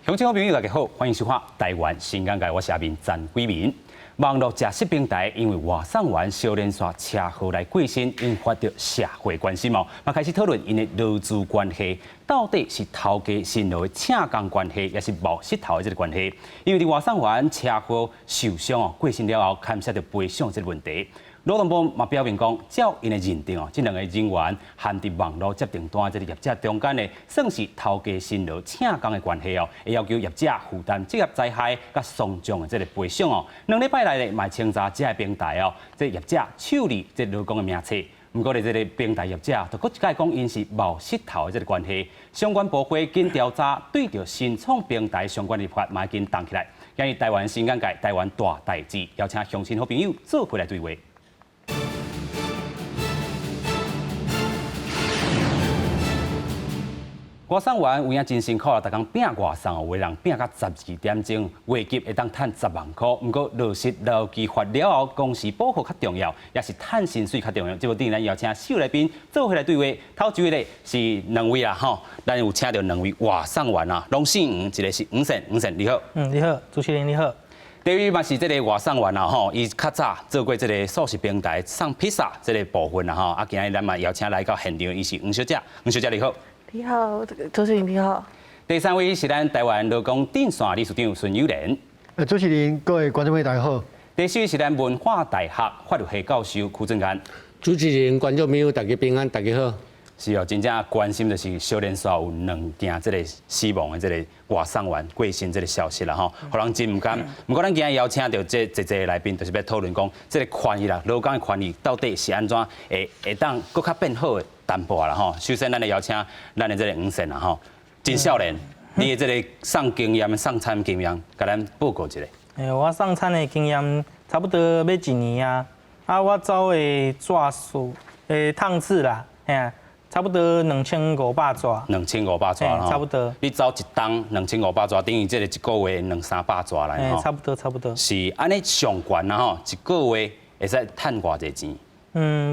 乡亲好朋友，大家好，欢迎收看台湾新眼界，我是阿明詹贵民。网络假释平台因为外送员小连续车祸来过身，引发着社会关心嘛，开始讨论因的劳资关系到底是头家辛劳的请工关系，也是无失头的这个关系。因为伫外送员车祸受伤哦，过身了后，牵涉到赔偿这个问题。劳动部嘛表明讲，照因的认定哦，这两个人员含伫网络接订单这个业者中间的，算是头家辛劳请工的关系哦，会要求业者负担职业灾害甲丧葬的这个赔偿哦。2礼拜来咧，嘛清查这个平台哦，这业者处理这劳工的名册。不过咧，这个平台业者就搁一概讲，因是无失头的这个关系。相关部会经调查，对着新创平台相关的法嘛经动起来。今日台湾新眼界，台湾大代志，邀请乡亲好朋友做回来对话。外送员有影真辛苦啊，逐工拼外送哦，有人拼到12点钟，月结会当赚10万块。不过落实劳基法了后，公司保护较重要，也是赚薪水较重要。这部电咱邀请四位来宾做回来对话。头一位咧是2位啦吼，咱有请到2位外送员啊，拢姓吴，一个是吴胜，吴胜你好。你好，主持人你好。第二位嘛是这个外送员啊吼，伊较早做过这个素食平台送披萨这个部分啊吼，啊今日咱嘛邀请来到现场，伊是吴小姐，吴小姐你好。你好，主持人你好。第3位是咱台湾劳工电线理事长孙友莲。主持人各位观众朋友大家好。第4位是咱文化大学法律系教授邱正干。主持人、观众朋友大家平安，大家好。是哦，真正关心就是小连续有2件这个死亡的这个外送员过身这个消息啦吼，互人真唔甘。不过咱今日邀请到这一来宾，就是要讨论讲这个权益啦，劳工的权益到底是安怎会当搁较变好的淡薄啦吼。首先，咱来邀请咱的这个吴胜啦吼，真少年，你的这个送经验、送餐经验，甲咱报告一下。我送餐的经验差不多要1年啊，我走的纸数趟次啦，差不多2500纸。2500纸啦，差不多。你走一档2500纸，等于这个一个月200-300纸来吼。差不多。是安尼上悬啦吼，一个月会使赚偌济钱？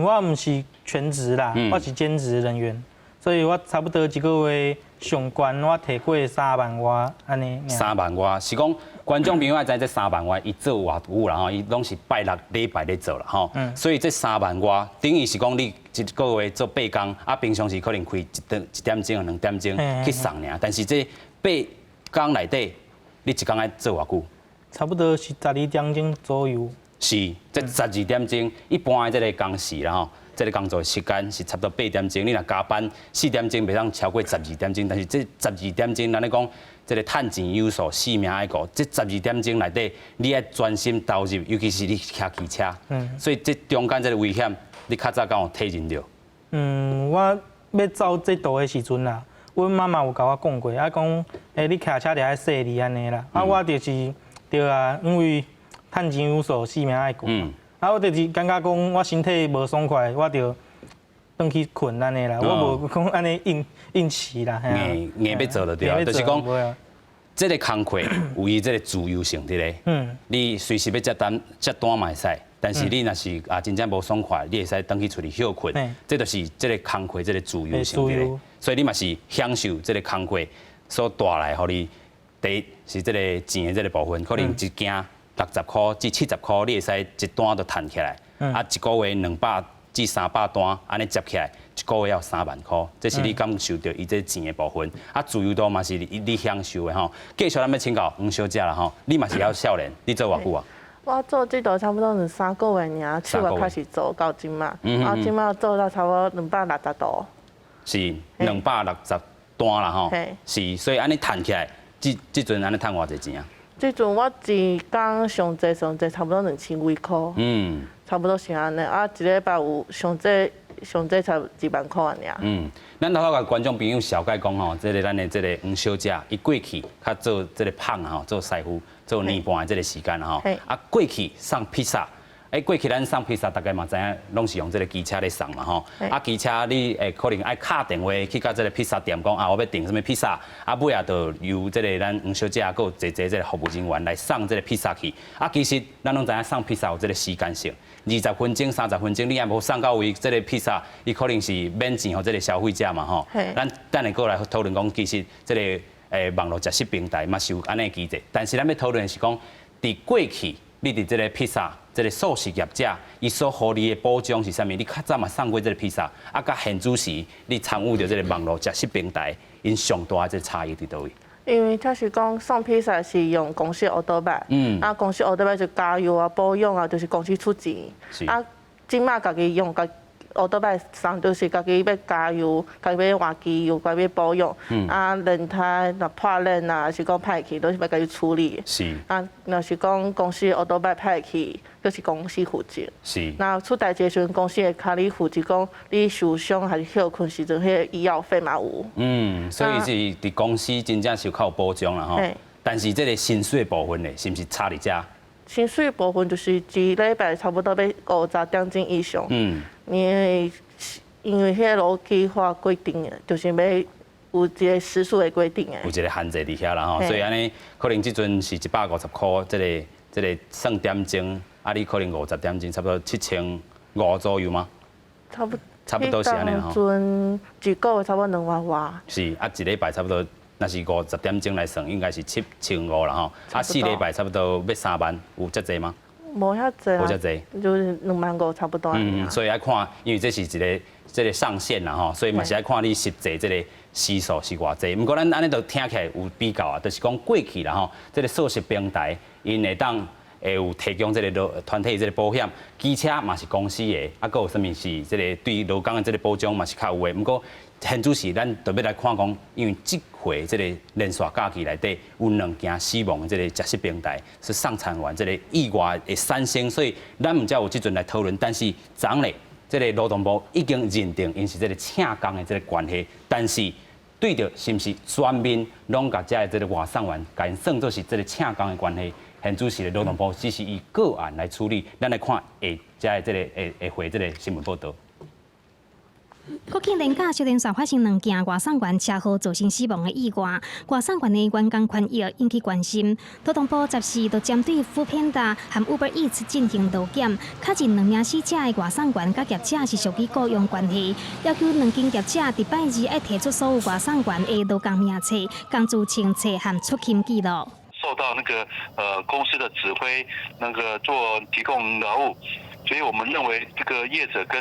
我唔是全职啦，我是兼职人员，所以我差不多一个月上悬我摕过3万外安尼。3万外是讲观众朋友爱知这3万外，伊做偌久啦吼，伊拢是拜6礼拜咧做啦吼，所以这3万外等于是讲你一个月做8工，啊平常时可能开1点钟、2点钟去送尔，但是这8工内底，你一工爱做偌久？差不多是12点钟左右。是，这12点钟一般的这个工时啦吼，这个工作时间是差不多8点钟，你若加班4点钟袂当超过12点钟，但是这12点钟，咱咧讲。这个趁钱有数，性命爱顾。这12点钟内底，你爱专心投入，尤其是你骑汽车。所以这中间这个危险，你较早敢有体认到？我要走这道的时阵啦，阮妈妈有甲我讲过，讲，你骑车就爱细腻安尼啦。我就是对啊，因为趁钱有数，性命爱顾。我就是感觉讲，我身体无爽快，我就转去困安尼啦。我无讲安尼硬持啦。硬要做就对了，就是讲，这个工课有伊这个自由性伫咧。你随时要接单嘛会使，但是你若是真正无爽快，你会使转去厝里休困。这就是这个工课这个自由性伫咧。所以你嘛是享受这个工课所带来，互你第一是这个钱的这个部分，可能一件60块至70块，你会使一单就赚起来。一个月200至300单，安尼接起来，一个月要3万块，这是你感受到伊这钱的部分。自由度嘛是你享受的吼。继续咱要请教吴小姐啦吼，你嘛是还少年，你做偌久啊？我做这道差不多是3个月尔，7月开始做到今嘛，然后今嘛做到差不多260多。是260单啦吼。是，所以安尼赚起来，这阵安尼赚偌济钱啊？这阵我一工上济差不多2000几块。差不多是安尼，一礼拜有上济才2万块尔。咱头甲观众朋友小概讲吼，这个咱的这个吴小姐，伊过去较做这个胖吼，做师傅，做年半的这个时间吼，过去送披萨。过去咱送披萨，大概嘛知影，拢是用这个机车咧送嘛吼。机车你可能爱敲电话去到这个披萨店讲我要订什么披萨，尾啊就由这个咱吴小姐还有这个服务人员来送这个披萨去。其实咱拢知影送披萨有这个时间性，20分钟、30分钟，你也无送到位，这个披萨伊可能是免钱互这个消费者嘛吼。咱等下过来讨论讲，其实这个网络食食平台嘛是有安尼机制，但是咱要讨论的是讲，伫过去你伫这个披萨，这个素食业者，伊所互你的保障是啥物？你较早嘛送过这个披萨，啊，甲现主时你参与着这个网络食食平台，因上大这差异伫倒位？因为他是讲送披萨是用公司奥多拜，啊，公司奥多拜就加油啊、保养啊，就是公司出钱，啊，即马家己用奥多拜送就是家己要加油，家己要换机油，家己要保养，啊，轮胎若破轮啊，是讲歹去，都是要家己处理。是。啊，若是讲公司奥多拜歹去，就是公司负责。是。那出代志的时阵，公司会卡你负责讲你受伤还是休困时阵，迄个医药费嘛有。所以是伫公司真正是有较有保障啦吼。但是这个薪水部分呢，是毋是差伫遮？薪水部分就是一礼拜差不多要50点钟以上。因为迄个劳基法规定的，就是要有一个时数的规定的。有一个限制伫遐啦吼，所以安尼可能即阵是150块，这个算点钟，啊，你可能50点钟，差不多7500左右吗？差不多是安尼吼。阵一个月差不多2万外。是啊，一礼拜差不多。那是50点钟来算，应该是7500啦吼。啊，4礼拜差不多要3万，有遮济吗？无遐济啊。无遮济。就是25000差不多。所以要看，因为这是这个上限啦吼，所以嘛是要看你实际这个时数是偌济。不过咱安尼都听起来有比较啊，就是讲过去啦吼，这个素食平台因会有提供这个团体这个保险，机车嘛是公司的，啊，佫有啥物是这个对劳工的这个保障嘛是较有的。不过现主是咱特别来看讲，因为这回这个连续假期内底有2件死亡的这个食食平台是上产完这个意外的3星，所以咱唔才有即阵来讨论。但是昨日这个劳动部已经认定因是这个请工的这个关系，但是对着是毋是全面拢甲这个外送员，甲因算作是这个请工的关系？现主是劳动部只是以个案来处理，咱来看下这个会回这个新闻报道。国庆连假，小连续发生2件外送员车祸造成死亡的意外，外送员的员工权益引起关心。劳动部10时就针对Foodpanda和 Uber Eats 进行劳检，确认2名死者的外送员甲业者是属于雇佣关系，要求2间业者伫拜二要提出所有外送员的劳工名册、工资清册和出勤记录。受到那个公司的指挥，那个提供劳务，所以我们认为这个业者跟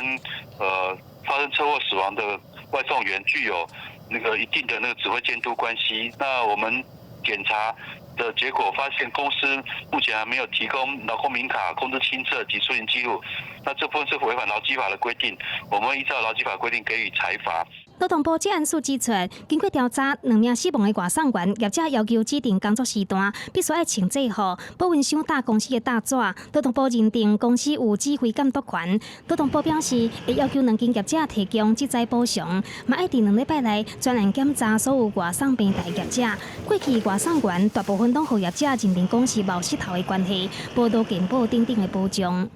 发生车祸死亡的外送员具有那个一定的那个指挥监督关系。那我们检查的结果发现，公司目前还没有提供劳工名卡、工资清册及出勤记录，那这部分是违反劳基法的规定，我们依照劳基法规定给予裁罚。劳动部这案数指出，经过调查，2名死亡的外送员，业者要求指定工作时段必须要穿制服，保温箱搭公司的大纸。劳动部认定公司有指挥监督权。劳动部表示，会要求2间业者提供职灾补偿，嘛要伫2礼拜内专案检查所有外送平台业者。过去外送员大部分都和业者认定公司冇失头的关系，报道健保等等的保障，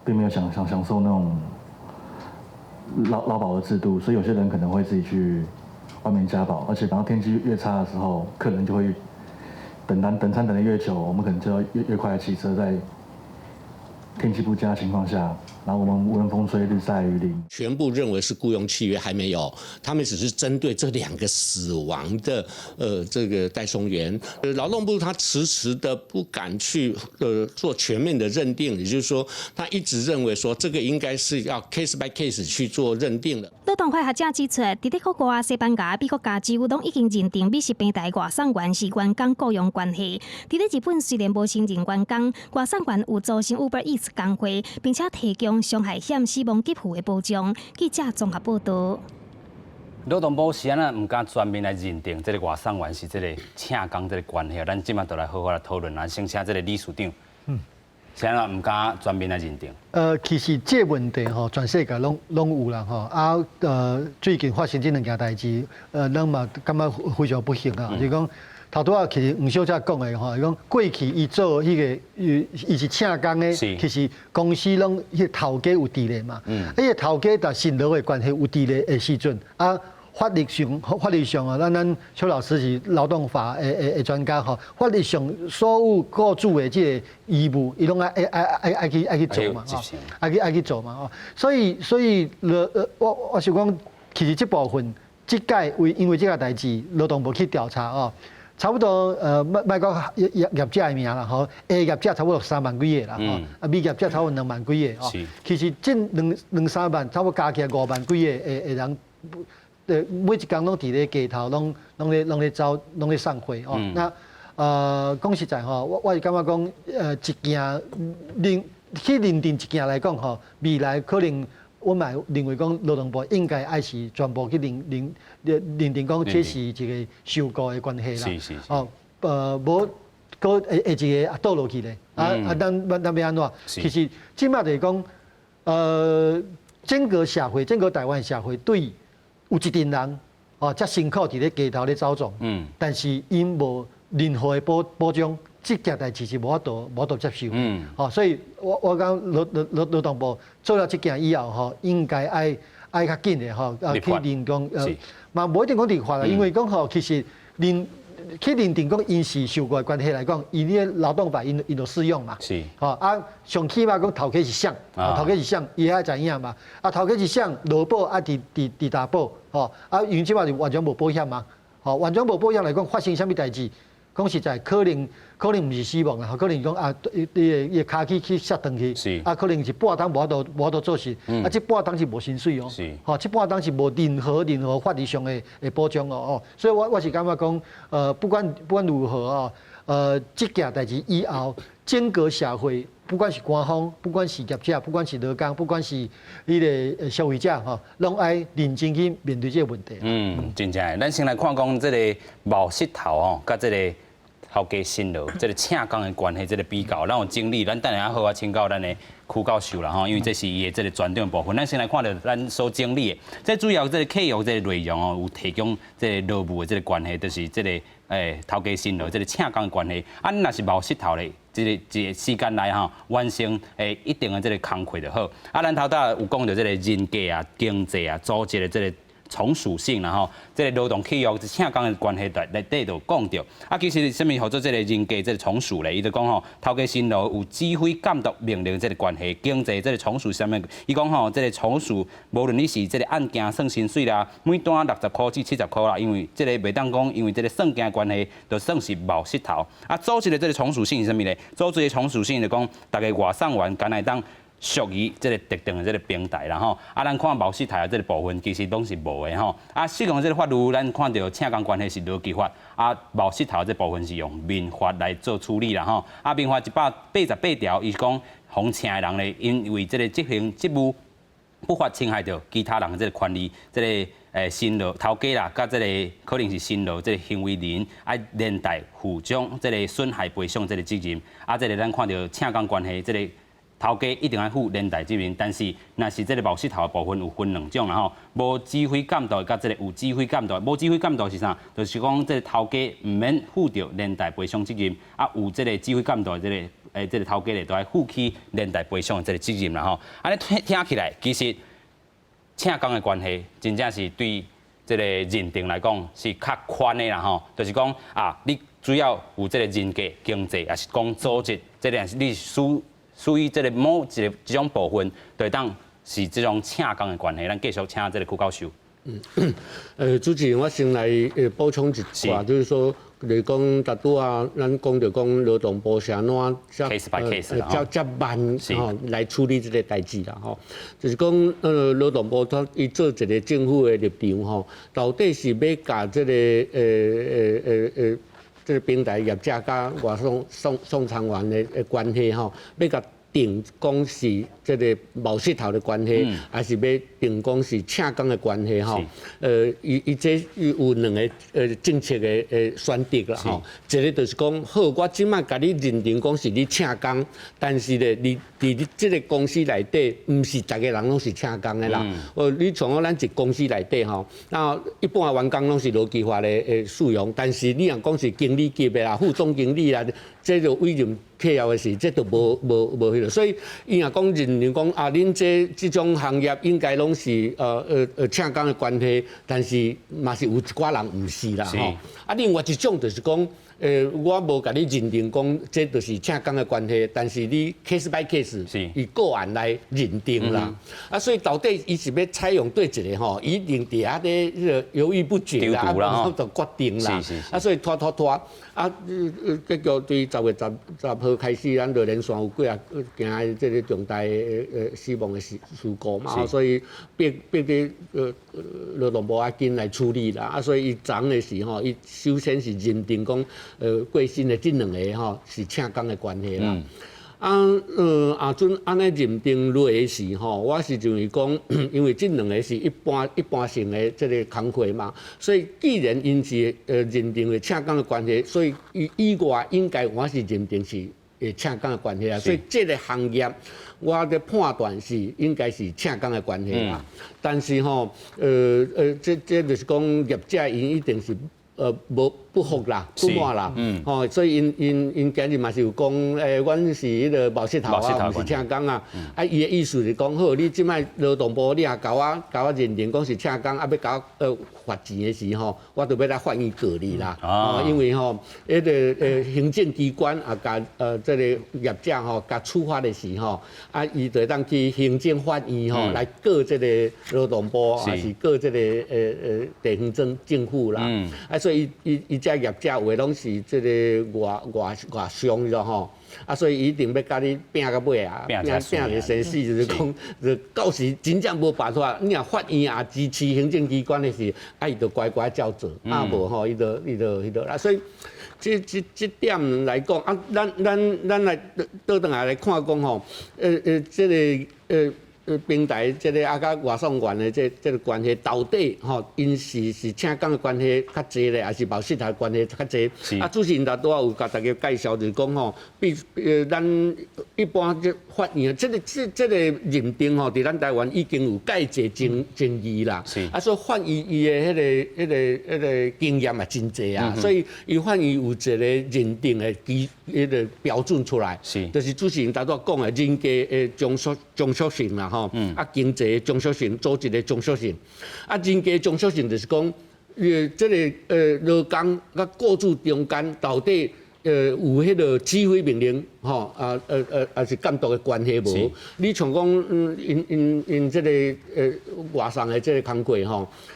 并没有享受那种劳保的制度，所以有些人可能会自己去外面加保，而且等到天气越差的时候，客人就会等餐等得越久，我们可能就要越快的骑车，在天气不佳的情况下，然后我们无论风吹日晒雨淋，全部认为是雇佣契约还没有，他们只是针对这2个死亡的这个代送员，劳动部他迟的不敢去做全面的认定，也就是说，他一直认为说这个应该是要 case by case 去做认定的。劳动会学者指出，伫咧国外、西班牙、美国加州拢已经认定美食平台外送员是员工雇佣关系。伫咧日本虽然无承认员工，外送员有造成 Uber Eats 工会，并且提供伤害险死亡给付的保障。记者综合报道。劳动部是安那唔敢全面来认定这个外送员是这个请工这个关系，咱今麦就来好好来讨论啊。先请这个理事长，是安那唔敢全面来认定。其实这个问题吼，全世界拢有啦吼。最近发生这2件代志，咱嘛感觉非常不幸啊，就是讲。头拄仔其实吴小姐讲的吼，伊讲过去伊做迄个伊是请工的，其实公司拢迄头家有伫咧嘛。迄个头家甲新劳的关系有伫咧的时阵，法律上啊，咱邱老师是劳动法的专家吼，法律上所有雇主的这个义务，伊拢爱去做嘛，爱去做嘛。所以我想讲，其实这部分这届因为这个代志，劳动部去调查哦。差不多卖讲业者的名啦吼，A 业者差不多3万几个啦吼，啊 B 业者差不多2万几个哦。其实这2、3万，差不多加起来5万几个的人，每一工拢伫咧街头，拢咧走，拢咧送货哦。那讲实在吼，我是感觉讲一件去认定一件来讲吼，未来可能。我嘛认为讲劳动部应该爱是全部去认定讲这是一个受雇的关系啦。是。哦，无个下一个倒落去咧。咱要安怎？其实即马就是讲，整个社会，整个台湾社会对有一群人哦，遮辛苦伫咧街头咧走动，但是因无任何的保障。这件代志是无法度接受，所以我讲劳动部做了这件以后，吼，应该爱较紧的，吼，去认定嘛无一定讲立法啦，因为讲吼，其实去认定讲因是受雇的关系来讲，伊咧劳动法因就适用嘛，上起码讲头家是谁，头家是谁，伊爱知影嘛，头家是谁，劳保伫大保，因为即马就完全无保险嘛，完全无保险来讲，发生啥物代志？讲实在，可能毋是死亡啦，可能讲伊骹去摔断去，可能是半当无法度做事，这半当是无薪水哦，这半当是无任何法律上的保障哦，所以我是感觉讲，不管如何这件代志以后，整个社会，不管是官方，不管是业者，不管是劳工，不管是迄个消费者拢爱认真去面对这个问题。真正诶，咱先来看讲这个冒石头甲这个。头家辛劳，这个请工的关系，这个比较，咱有整理，咱等下好啊，请教咱的区教授啦吼，因为这是伊的这个专长部分。咱先来看到咱所整理的，这主要这个契约这个内容哦，有提供这个劳务的这个关系，就是这个头家辛劳，这个请工的关系。啊，若是冒石头咧，这个一个时间内完成一定的这个工课就好。啊，咱头搭有讲到这个人格啊、经济啊、组织的这个。从属性啦吼，这个劳动契约是请工的关系内底就讲到。啊，其实什么叫做这个人格这个从属咧？伊就讲吼，头家辛劳有指挥、监督、命令这个关系。经济这个从属上面，伊讲吼，这个从属无论你是这个案件算薪水啦，每单60块至70块啦，因为这个袂当讲，因为这个算件关系，就算是冒石头。啊，组织的这个从属性是什么咧？组织的从属性就讲，大家外送完，敢来当。属于这个特定的这个平台啦吼，啊，咱看冒石头这个部分其实拢是无的吼，啊，适用这个法律，咱看到请工关系是劳基法，啊，冒石头这部分是用民法来做处理啦吼，啊，民法188条，伊讲，互请的人咧，因为这个执行职务不法侵害到其他人的这个权利，这个辛劳头家啦，甲这个可能是辛劳这个行为人，爱连带负将这个损害赔偿这个责任，啊，这个咱看到请工关系这个。头家一定要负连带责任，但是若是这个冒石头的部分有分2种啦吼，无指挥监督甲这个有指挥监督，无指挥监督是啥？就是讲这个头家唔免负着连带赔偿责任，啊有这个指挥监督这个这个头家咧都要负起连带赔偿这个责任啦吼。安尼听起来，其实请工的关系真正是对这个认定来讲是较宽的啦吼，就是讲啊，你主要有这个人格、经济，还是讲组织，这个你属于这个某一种部分，对当是这种请工的关系，咱继续请这个区教授。主持人，我先来补充一下，就是说，就是讲，大多啊，咱讲就讲劳动部是安怎case by case 较慢来处理这个代志啦吼，就是讲劳动部他伊做一个政府的立场吼，到底是要甲这个这个平台业者甲外送餐员的关系吼，要甲定讲是这个冒石头的关系，还是要定讲是请工的关系吼？伊这有2个政策的选择啦吼。一个就是讲，好，我即摆甲你认定讲是你请工，但是咧，你这个公司内底，唔是大家人拢是请工的啦。你像咱一公司内底吼，那一般员工拢是劳基法的适用，但是你若讲是经理级的啦、副总经理啦，这就委任契约的事，这都无迄个。所以伊若讲认定讲啊，恁这种行业应该拢是请工的关系，但是嘛是有一寡人唔是啦吼。啊，另外一种就是讲。我无甲你认定讲这就是请工的关系，但是你 case by case 以个案来认定啦。所以到底伊是要采用对一个吼，一定伫遐咧犹豫不决啦，就决定啦。所以拖。结果对10月10号开始，咱就连续有几啊件这个重大死亡的事故嘛，所以逼得劳动部紧来处理啦。所以伊昨的时吼，伊首先是认定讲过身的这两个吼是请工的关系啦。下阵安尼认定落的时吼，我是认为讲，因为这两个是一般性的这个工课嘛，所以既然因是认定为请工的关系，所以以外应该我是认定是请工的关系啊。所以这个行业我的判断是应该是请工的关系啦。但是吼，这就是讲业者因一定是。不服啦，不满啦，所以因今日嘛是有讲，阮是迄个毛石头啊，毋是请工啊，伊的意思是讲好，你即摆劳动部你也甲我认定讲是请工，要甲我罚钱的时候，我就要来换伊过你啦，因为迄个行政机关啊，甲这个业者甲处罚的时候，伊就当去行政法院来告这个劳动部，还是告这个地方政府啦，所以伊这业者有的拢是这个外商了吼，所以一定要甲你拼到尾啊，拼到生死，就是讲，就到时真正无办法，你若法院也支持行政机关的时，伊就乖乖照做，无吼，伊就啊，所以这点来讲咱来倒转来看讲吼，这个平台这个甲外送员的这个关系到底因是请工的关系较济咧，还是毛石头的关系较济？主持人都有甲大家介绍，就是讲咱一般这法院这个认定伫咱台湾已经有介济争议啦。所以法院伊的迄个经验也真济啊，所以伊法院有一个认定的迄个标准出来，就是主持人都讲的人家的中属性啦。经济的中属性，组织的中属性，人家中属性就是讲，这个劳工甲雇主中间到底有迄个指挥命令，还是监督的关系无？你像讲，因这个外送的这个工课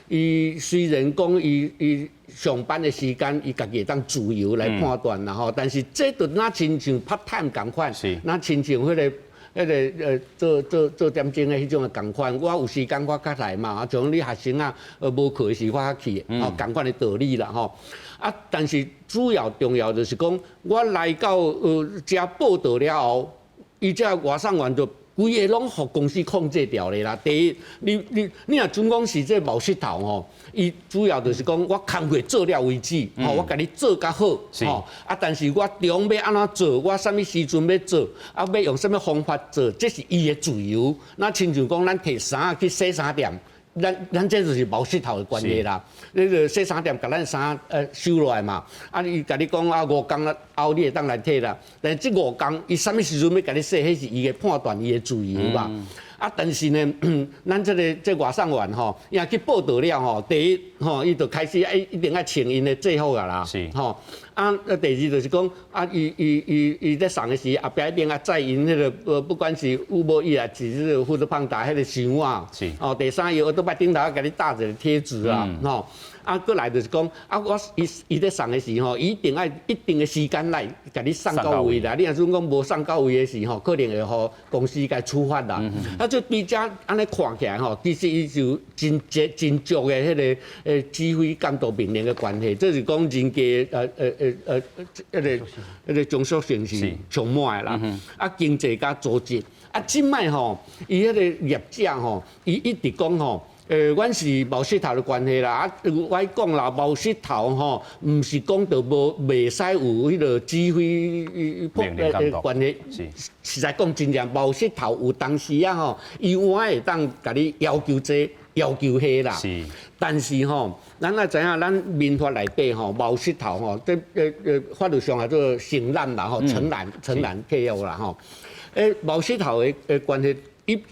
伊虽然讲伊上班的时间，伊家己会当自由来判断啦但是这就哪亲像 part time 同款，哪亲像迄个。做点钟的迄种的共款，我有时间我较来嘛，像你学生啊，无课时我较去，共款的道理啦但是主要重要就是讲，我来到遮报道了后，伊遮外送员就规个拢互公司控制掉咧啦。第一，你若准讲是这毛石头伊主要就是讲我工课做了为止，我甲你做较好，但是我中要安怎做，我啥物时阵要做，要用啥物方法做，这是伊的自由。那亲像讲咱摕衫去洗衫店。咱这就是毛石头的关系啦。那个洗衫店甲咱衫收落来嘛，伊甲你讲5天后你会当来摕啦。但是这5天伊啥物时阵要甲你洗，迄是伊的判断，伊的自由嘛。但是呢，咱这外送员伊去报道了第一伊就开始一定要穿因的制服啦。第二就是讲伊在送的时后壁一定载因迄个不管是Uber Eats啊，是迄个富士胖达迄个箱啊，第三伊都摆顶头甲你搭一个贴纸啊，过来就是讲伊在送的时伊一定的时间来甲你送到位啦。你若阵讲无送到位的时可能会互公司该处罚啦。就比较安尼看起来其实伊就真足的迄个指挥监督命令的关系，这是讲人家迄个中属性是充满的啦。经济甲组织即摆伊迄个业者伊一直讲阮是毛石头的关系啦。我讲啦，毛石头毋是讲到袂使有迄个指挥关系。实在讲真正，毛石头有当时伊我会当甲你要求这要求迄啦。但是咱也知影，咱民法内底毛石头这法律上叫做承揽啦承揽契约啦毛石头的关系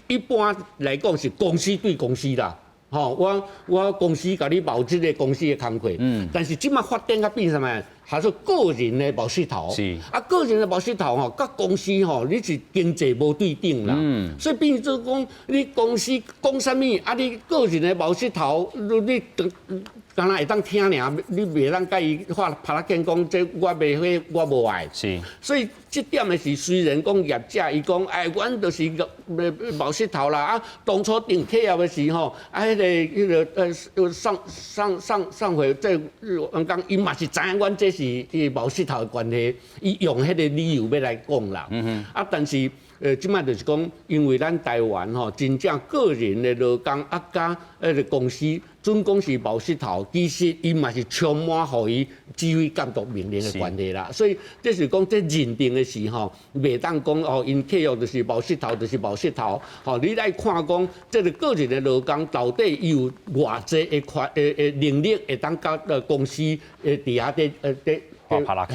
一般来讲是公司对公司啦。我公司甲你毛这个公司的工课，但是即马发展甲变什么？还是个人的冒失头，是啊，个人的冒失头吼，甲公司吼，你是经济无对等啦，所以变做讲，你公司讲啥物，啊，你个人的冒失头，你敢若会当听尔，你袂当甲伊拍啦见讲，这我袂许，我无爱，是，所以这点的是虽然讲业者伊讲，哎，阮就是冒失头啦，啊，当初订契约的时候，啊，迄个上回这阮讲，伊嘛是知影阮这是冒失头的关系，伊用迄个理由要来讲啦。啊，但是即摆就是讲，因为咱台湾吼，真正个人的劳工啊，甲个公司准讲是冒失头，其实伊嘛是充满互伊指挥监督命令的关系啦。所以这是讲这认定的时候，袂当讲哦，因契约就是冒失头，就是冒失头。吼，你来看讲，这个个人的劳工到底伊有偌济的能力，会当甲公司底下画拍拉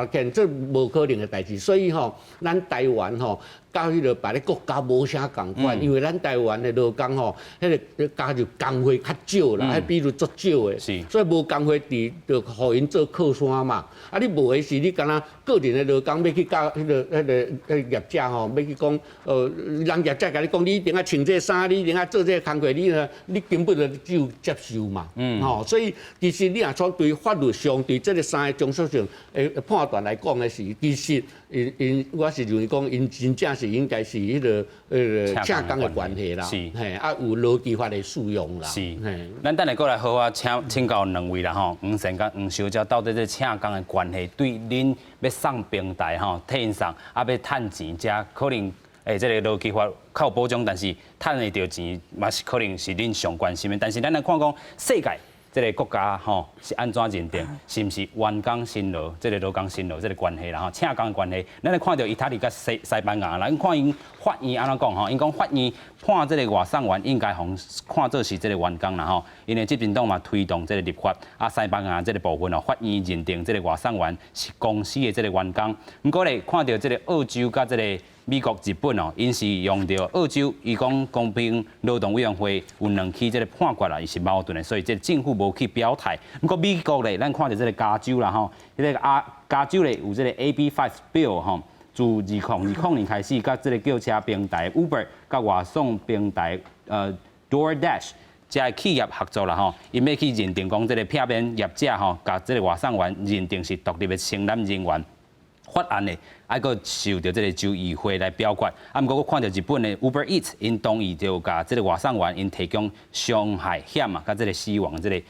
片，这无可能的代志。所以吼，咱台湾吼，甲迄个别个国家无啥共款，因为咱台湾的劳工吼，迄个加入工会较少啦，比如足少的，所以无工会伫就互因做靠山嘛。啊，你无的是你敢若个人的劳工要去甲迄个业者吼，要去讲人业者甲你讲，你一定要穿这衫，你一定要做这工课，你根本就只有接受嘛。吼，所以其实你若从对法律上对这个三个中属性判断来讲的是，其实我是认为讲，因真正是应该是迄个正当的关系啦，嘿，啊有劳基法的适用啦。是，咱等下过来好啊，请教两位啦吼，黄先甲黄小姐到底这正当的关系，对恁要送平台吼，替因送，啊要趁钱，才可能这个劳基法较有保障，但是趁得到钱，嘛是可能是恁上关心的。但是咱来看讲世界。这个国家吼是安怎认定？是毋是员工辛劳？这个劳工辛劳这个关系啦吼，请工的关系。咱来看到意大利甲西班牙啦，咱看因法院安怎讲吼？因讲法院判这个外送员应该互看作是这个员工啦吼。因为执政党嘛推动这个立法，啊西班牙这个部分哦，法院认定这个外送员是公司的这个员工。不过咧，看到这个澳洲甲这个美国、日本哦，因是用到澳洲，伊讲公平劳动委员会有2起这个判决啦，伊是矛盾的，所以这政府无去表态。不过美国咧，咱看到这个加州啦吼，这个加州咧有这个 AB5 bill 吼，自2020年开始，甲这个叫车平台 Uber 甲外送平台DoorDash 这企业合作啦吼，因要去认定讲这个片面业者吼，甲这个外送员认定是独立的承揽人员。法案呢，还佫受到这个州议会来表决。啊，不过我看到日本的 Uber Eats 因同意就甲这个外送员因提供伤害险啊，甲这个死亡这个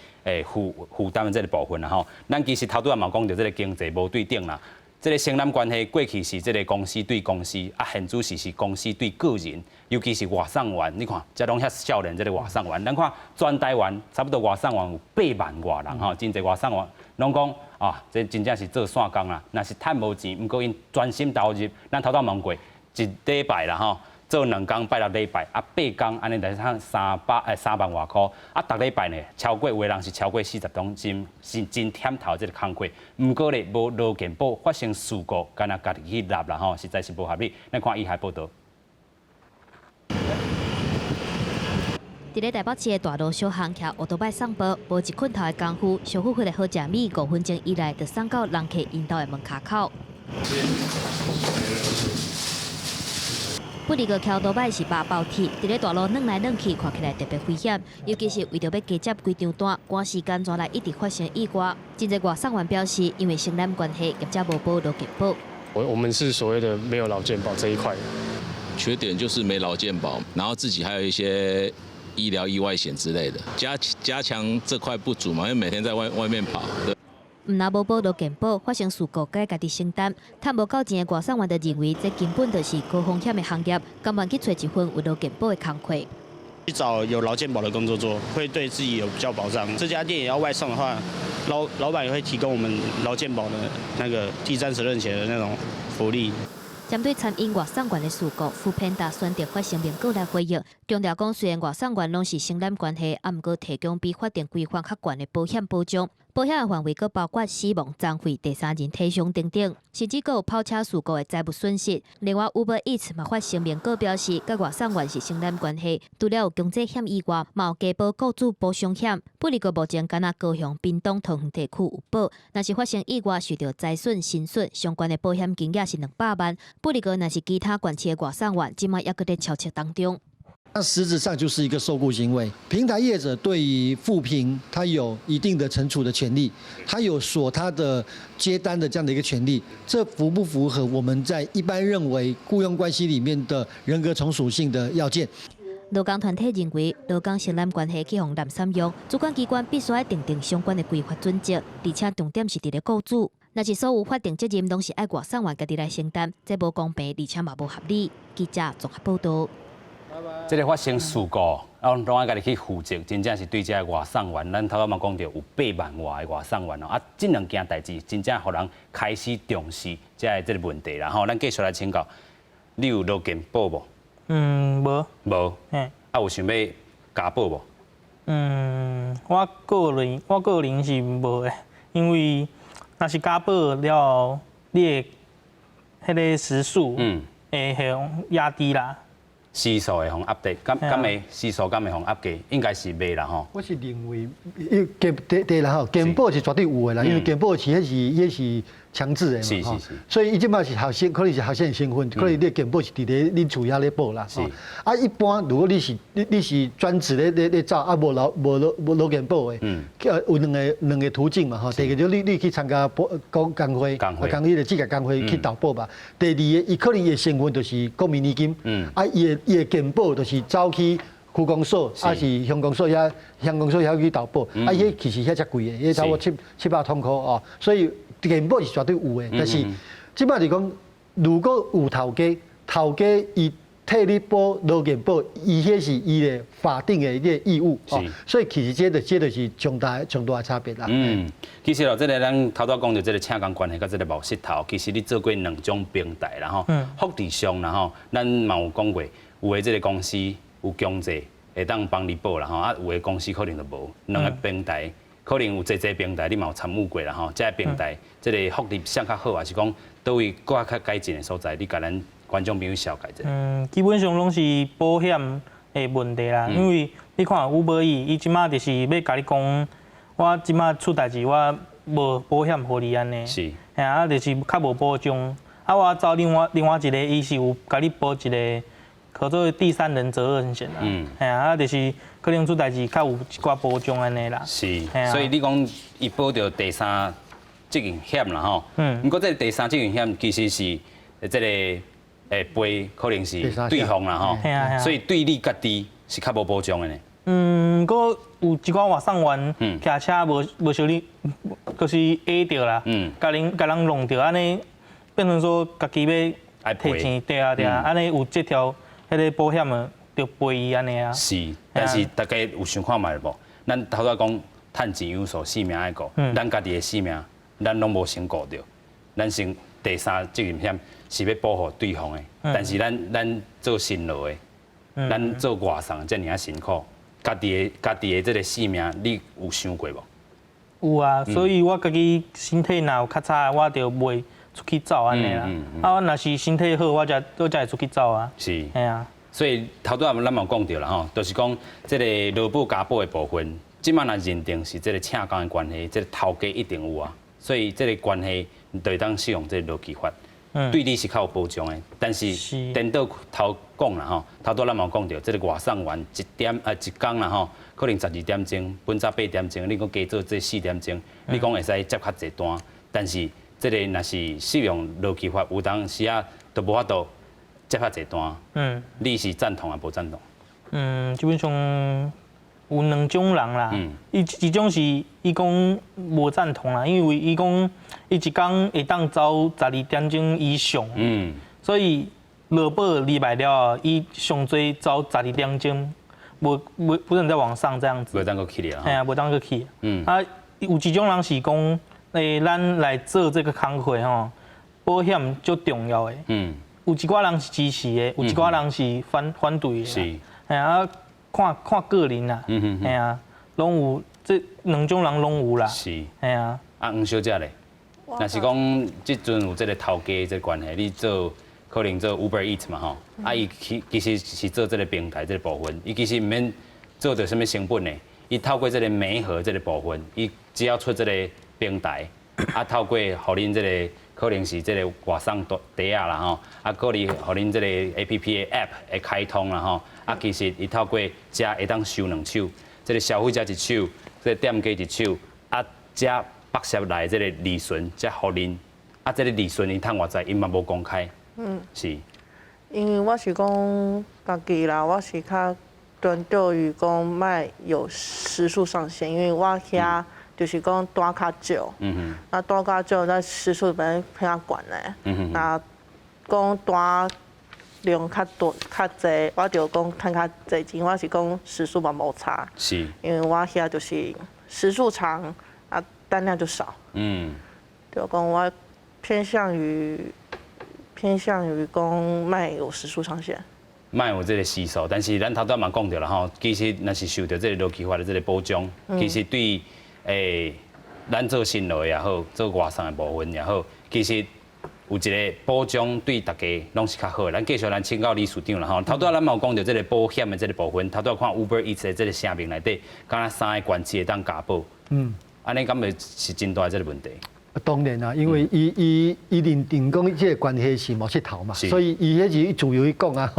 负担的这个部分啦吼。咱其实头拄仔嘛讲到这个经济无对等啦，这个承揽关系过去是这个公司对公司，啊现主是公司对个人，尤其是外送员，你看这拢遐少年这个外送员，咱看全台湾差不多外送员有8万外人吼，真侪外送员拢讲。啊，这真正是做线工啦，那是趁无钱，不过因专心投入。咱头问过，一礼拜啦吼，做2工拜6礼拜，啊8工安尼来趁3万外块，啊逐礼拜呢超过有的人是超过40ton，是真忝头这个工课。不过咧无劳健保发生事故，干那家己去纳啦吼，实在是无合理。咱看以下报道。伫咧台北市的大路小巷徛乌托邦送报，无一捆头的功夫，小夫妇的好食米5分钟以内就送到人客引导的门卡口。不离个桥多摆是肉包铁，伫咧大路软来软去，看起来特别危险。尤其是为着要加接规张单，赶时间抓来一直发生意外。真侪外送员表示，因为承揽关系，业者无保劳健保。我们是所谓的没有劳健保这一块，缺点就是没劳健保，然后自己还有一些医疗意外险之类的，加强这块不足嘛，因为每天在外面跑。唔拿无保劳健保，发生事故该家己承担。趁无够钱的外送员就认为，这根本就是高风险的行业，甘愿去找一份有劳健保的工课。去找有劳健保的工作做，会对自己有比较保障。这家店也要外送的话，老板也会提供我们劳健保的那个第三责任险的那种福利。针对餐饮外送员的事故，富平达选择发声明稿来回应，强调讲虽然外送员拢是承揽关系，啊，毋过提供比法定规范较悬的保险保障。保险的范围佫包括死亡、残废、第三人体伤等等，甚至佫有跑车事故的财务损失。另外 ，Uber Eats 嘛发声明佫表示，甲外送员是承担关系，除了有经济险以外，嘛有加保雇主保伤险。不离个目前敢若高雄、屏东、桃园地区有保，若是发生意外受到财损、薪损相关的保险金额是200万。不离个若是其他县市的外送员，即卖也佫在敲测当中。那实质上就是一个受雇行为。平台业者对于负评，他有一定的惩处的权利，他有锁他的接单的这样的一个权利。这符不符合我们在一般认为雇佣关系里面的人格从属性的要件？劳工团体认为，劳工承揽关系去互滥散用，主管机关必须要订定相关的规范准则，而且重点是伫咧雇主。若是所有法定责任拢是爱外送员家己来承担，这无公平，而且嘛无合理。记者综合报道。这个发生事故，拢爱家己去负责，真正是对这个外送员，咱头先嘛讲到有8万外的外送员哦，这两件代志真正互人开始重视这个问题啦吼。咱继续来请教，你有劳健保无？无。无。有想要加保无？我个人是无的，因为若是加保了，你的迄个时速会压低啦。时速会互压低，敢会时速敢会互压低？应该是袂啦吼。我是认为，对啦吼，健保是绝对有的啦，因为健保是迄是强制的嘛吼，所以伊即摆是校生，可能是校生的身份，可能你的健保是伫咧恁厝遐咧报啦。啊，一般如果你是专职咧走，啊无劳健保的，有两个途径嘛吼。第一个就你去参加工会，迄个职业工会去投保吧。第二个，伊可能伊的身份就是国民年金，啊伊的健保就是走去区公所，还是乡公所遐去投保，啊迄其实遐遮贵的，迄差不多700通块哦，所以健保是绝对有的。但是即摆是讲，如果有头家伊替你保劳健保，伊迄是伊的法定的一个义务哦，所以其实这就是重大的差别啦。其实哦，这个咱头拄讲到这个请工关系，甲这个冒失头，其实你做过2种平台啦吼，福利上啦吼，咱嘛有讲过。有的这个公司有强制会当帮你保啦吼，啊有的公司可能就无。两个平台可能有济平台你嘛有参与过啦吼，这个平台这个福利上较好，还是讲倒位搁较改进的所在，你甲咱观众朋友小解者。基本上拢是保险的问题啦，因为你看Uber Eats，伊即马就是要甲你讲，我即马出代志我无保险互你安尼，啊就是较无保障，啊我找另外一个伊是有甲你保一个。可做第三人责任险啦，啊，就是可能出代志较有一寡保障安尼啦。是，所以你讲伊保着第三责任险啦吼，不过这第三责任险其实是这个赔可能是对方啦吼，所以对你家己是较无保障的呢。不过有一寡外送员骑车无小你，就是A着啦，甲人弄着安尼，变成说家己要提钱，对啊，安尼有这条。迄个保险啊，着赔伊安尼啊。是，但是大家有想看卖无？咱头拄讲趁钱有数，性命爱顾，咱家己的性命，咱拢无先顾着。咱先第三责任险是要保护对方的，但是咱做新劳的，咱做外送遮尔啊辛苦，家己的这个性命，你有想过无？有啊，所以我家己身体若有较差，我着袂。出去走安尼啦，啊，若是身体好，我才会出去走啊。是，系啊。所以头拄咱嘛讲到啦吼，就是讲这个劳保加保的部分，即摆若认定是这个请工的关系，这个头家一定有啊。所以这个关系就当适用这个劳基法，对你是较有保障的。但是颠倒头讲啦吼，头拄咱嘛讲到，这个外送员一工啦吼，可能12点钟，本早8点钟，你讲加做这4点钟，你讲会使接较济单，但是。这个若是适用劳基法，有当时啊都无法度接较济单。你是赞同啊，无赞同？基本上有2种人啦。一种是伊讲无赞同啦，因为伊讲伊一工会当走12点钟以上。所以劳保入来了，伊上最走12点钟，不能再往上这样子。无当个去了。哎呀，无当个去。啊，有一种人是讲。咱来做这个工会吼，保险最重要的。有一寡人是支持的，有一寡人是反对的。是。啊，看个人啦。拢有这两种人拢有啦。是。哎呀。啊，黄小姐咧，若是讲即阵有这个头家这个关系，你做可能做 Uber Eats 嘛吼，啊伊其实是做这个平台这个部分，伊其实毋免做着什么成本呢？伊透过这个媒合这个部分，伊只要出这个平台，啊透过互恁这个可能是这个外送袋啊啦吼，啊可能互恁这个 APP 的 App 会开通啦吼，啊其实伊透过遮会当收两手，这个消费者一手，这个店家一手，啊遮北涉来这个利润才互恁，啊这个利润伊趁偌济，因嘛无公开，是。因为我是讲家己啦，我是较专注于讲卖有时数上限，因为我遐就是讲单较少，那单较少，那时数本来偏悬嘞，那讲单量较多较济，我就讲趁较济钱，我是讲时数嘛无差，是，因为我遐就是时数长，啊单量就少，就讲我偏向于讲卖有时数上限。卖有这个时数，但是咱头拄嘛讲到了吼，其实若是受到这个劳基法的这个保障，其实对咱做新路也好，做外送的部分也好，其实有一个保障对大家拢是较好的。咱继续咱请教理事长啦吼，头拄咱嘛有讲到这个保险的这个部分，头拄看 Uber Eats 的这个声明内底，敢若3个关系会当加保，安尼敢会是真大这个问题？当然啦，因为伊认定讲这个关系是毛石头嘛，所以伊迄是自由去讲啊，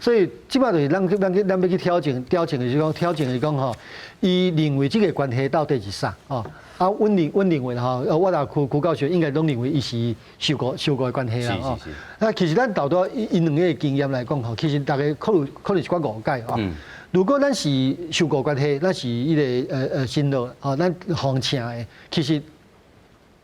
所以即摆就是咱要去调整就是讲吼，伊认为这个关系到底是啥哦？啊，阮认为吼，我啦区教授应该拢认为伊是受过的关系啦哦。那其实咱头拄因两个的经验来讲吼，其实大家可能是我误解哦。如果咱是受过关系，咱是迄个新乐哦，咱行请的，其实。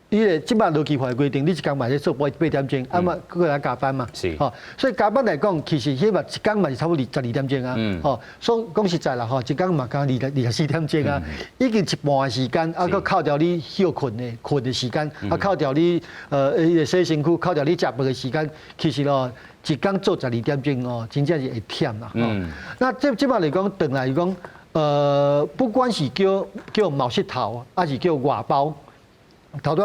伊个即摆劳基法规定，你一工嘛是做8点钟，啊嘛搁来加班嘛，吼，所以加班来讲，其实迄嘛一工嘛是差不多12点钟啊，吼，所以讲实在啦，吼，一工嘛刚24点钟啊，已经一半的时间，啊，搁扣掉你休困的时间，啊，扣掉你迄个洗身躯，扣掉你食饭的时间，其实咯，一工做12点钟哦，真正是会忝啦，吼。那即摆来讲，转来讲，不管是叫毛石头，还是叫外包。头拄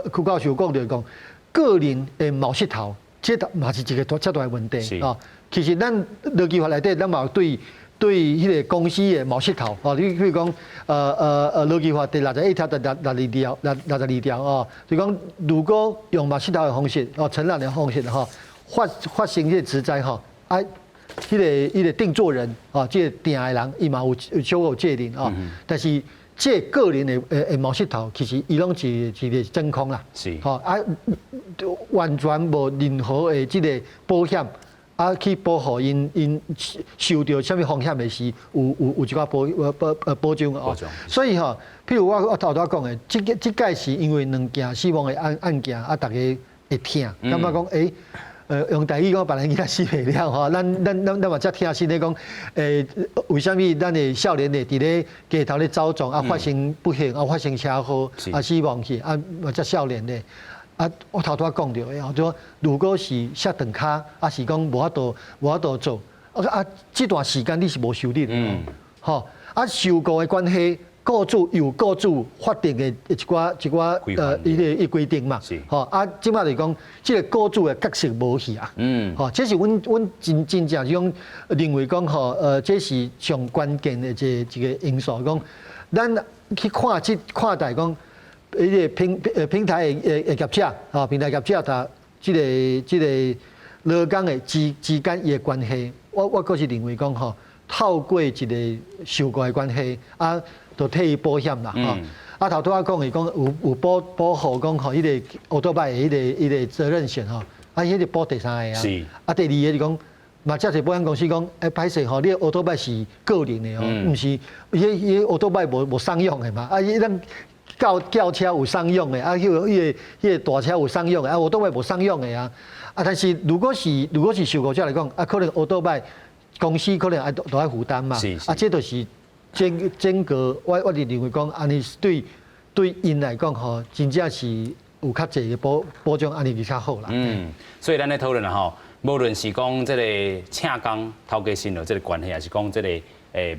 区教授讲着讲，个人的毛石头，这嘛是一个遮大的问题啊。其实咱劳基法内底，咱嘛对迄个公司的毛石头哦，你譬如讲劳基法第61条、62条哦，就讲如果用毛石头的方式哦，承揽的方式吼，发生这个职灾吼，啊，迄个定做人哦，这个定的人伊嘛有小有责任哦，但是。这个人的毛石头，其实伊拢是一个真空啦，是，吼啊，完全无任何的这个保险啊，去保护因受到什么风险的时，有一寡保障哦。所以吼，譬如我头拄讲的，这届是因为两件死亡的案件啊，大家会听，感觉讲用台语讲，别人伊较死袂了吼，咱嘛则听心咧讲，为什么咱的少年的伫咧街头咧走撞啊，发生不幸啊，发生车祸啊，死亡去啊，则少年的啊，我头拄讲到的吼，就说如果是摔断骹，啊是讲无法度做啊，这段时间你是无收入的，吼啊，受雇的关系。雇主有雇主法定的一寡伊个规定嘛，吼啊，即摆来讲，即个雇主的角色无去啊，吼，这是阮真正种认为讲吼，这是上关键的一个因素，讲咱去看待讲，迄个平台的业者，吼，平台业者他即个劳工的之间伊的关系，我个是认为讲吼，透过一个受雇的关系啊。就替伊保险啦，吼！啊，头拄仔讲伊讲有保护讲吼，迄个奥多拜迄个责任险吼，啊，迄个保第三个啊，啊，第二个就讲，嘛，即个保险公司讲，歹势吼，你奥多拜是个人的哦，毋是，迄奥多拜无商用的嘛，啊，咱轿车有商用的，啊，迄个大车有商用的，啊，奥多拜无商用的啊，啊，但是如果是受雇者来讲，啊，可能奥多拜公司可能都爱负担嘛，啊，这就是。整个我是认为讲，安尼对因来讲吼，真正是有较济的保障，安尼比较好啦。所以咱咧讨论啦吼，无论是讲这个请工头家薪劳这个关系，还是讲这个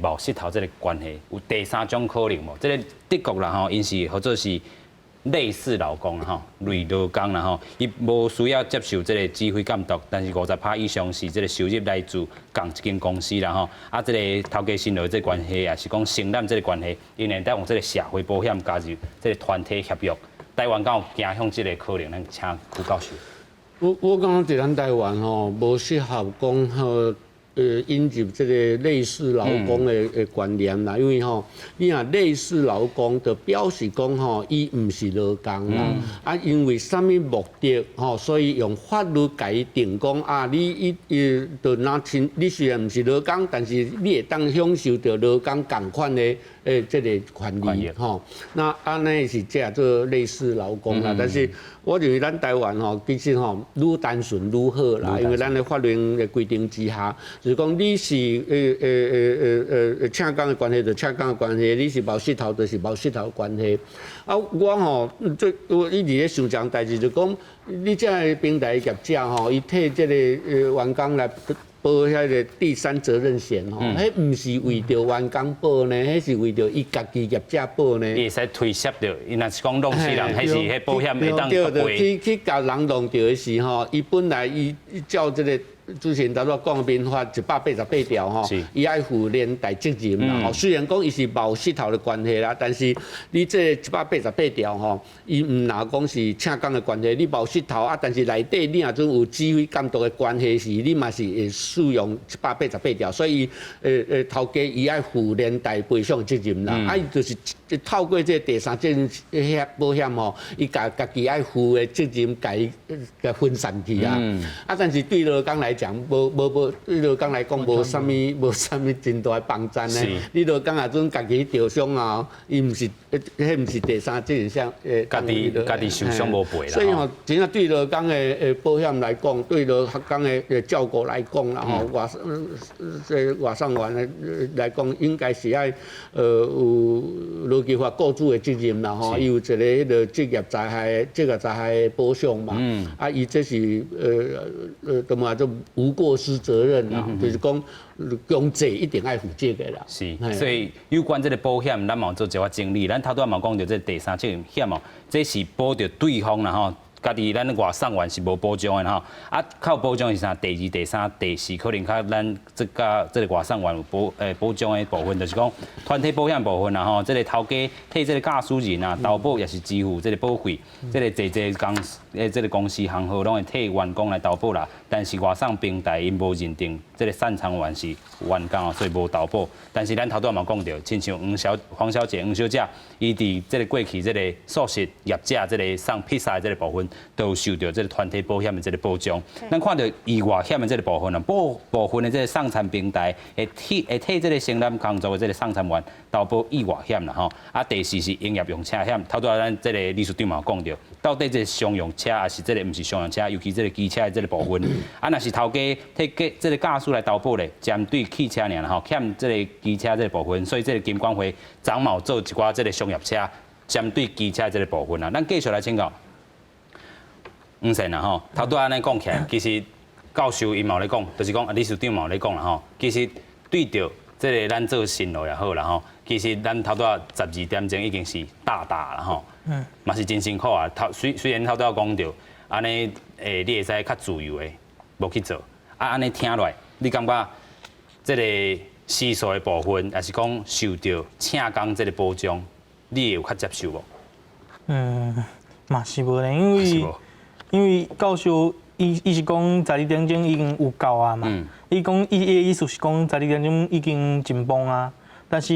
冒失头这个关系，有第三种可能无？这个的确啦吼，因是或者是类似劳工啦吼，类劳工啦吼，伊无需要接受这个指挥监督，但是50%以上是这个收入来自共一间公司啦吼，啊，这个头家薪劳这个关系，也是讲承揽这个关系，因为当用这个社会保险加入这个团体协约，台湾敢有走向这个可能？咱请区教授。我感觉在咱台湾吼，无适合讲吼。引入这个类似劳工的观念啦，因为吼，你若类似劳工，就表示讲吼，伊唔是劳工啦。啊，因为什么目的吼，所以用法律界定讲啊，你就拿亲，你虽然唔是劳工，但是你会当享受到劳工同款的这个权利吼。那安尼是这做类似劳工啦，但是我认为咱台湾吼，其实吼愈单纯愈好啦，因为咱的法律的规定之下。就是讲，你是请工的关系就请工的关系，你是冒失头就是冒失头的关系。啊，我吼，我一直咧想一件代志，就讲你这个平台业者吼，伊替这个员工来保遐个第三责任险吼，迄唔是为着员工保呢，迄是为着伊家己业者保呢。伊会使推卸着，伊若是讲弄死人，迄是迄保险会当对对，去甲人弄着的时吼，伊本来伊照这个。之前咱讲民法188条吼，伊爱负连带责任啦。虽然讲伊是冒失头的关系啦，但是你这188条吼，伊唔拿讲是请工的关系，你冒失头啊，但是内底你若种有指挥监督的关系时，你嘛是会适用188条，所以头家伊爱负连带赔偿责任啦。啊，伊就是透过这第三责任保险吼，伊家己爱负的责任，甲分散去啊。啊，但是对劳工来讲，对劳工来讲，无啥物真大帮助呢。你劳工啊，种家己受伤啊，伊毋是，迄毋是第三责任项，家己受伤无赔啦。所以吼，真正对劳工的保险来讲，对劳工的照顾来讲啦，吼，外送员来讲，应该是爱有劳基法雇主的责任啦，吼，伊有一个迄个职业灾害保障嘛。啊，伊这是怎么就无过失责任啦，就是讲强制一定爱负责的啦。是，所以有关这个保险，咱嘛做一寡整理。咱头拄嘛讲到这第三责任险哦，这是保着对方啦吼。家己咱外送员是无保障的吼，啊，靠保障是啥？第二、第三、第四，可能较咱这个外送员有保障的部分，就是讲团体保险部分啦吼，这个头家替这个驾驶人啊，投保也是支付这个保费，这个这个公司行号拢会替员工来投保啦。但是外送平台因无认定这个擅长员是员工哦，所以无投保。但是咱头拄嘛讲到，亲像黄小姐、黄小姐，伊伫这个过去这个素食业者这个送披萨这个部分。都受到这个团体保险的这个保障。咱看到意外险的这个部分啊，部分的这个送餐平台会替这个承揽工作的这个送餐员投保意外险啦吼。啊，第四是营业用车险，头拄咱这个理事长嘛讲到，到底这个商用车还是这个不是商用车，尤其这个机车的这个部分，啊，若是头家替这个驾驶来投保咧，针对汽车尔啦吼，欠这个机车这个部分，所以这个金管会昨嘛做一寡这个商业车针对机车这个部分啊，咱继续来请教。唔是啦吼，头拄安尼讲起来，其实教授伊嘛咧讲，就是讲理事长嘛咧讲啦吼，其实对着这个咱做新路也好啦吼，其实咱头拄12点钟已经是大啦吼，嘛是真辛苦啊。虽然头拄讲到安尼你会使较自由的无去做，啊安尼听落来，你感觉这个时数的部分，还是讲受到请工这个保障，你会有较接受无？嘛是无咧，因为教授伊是讲12点钟已经有够啊嘛，伊讲伊的意思是讲12点钟已经真棒啊，但是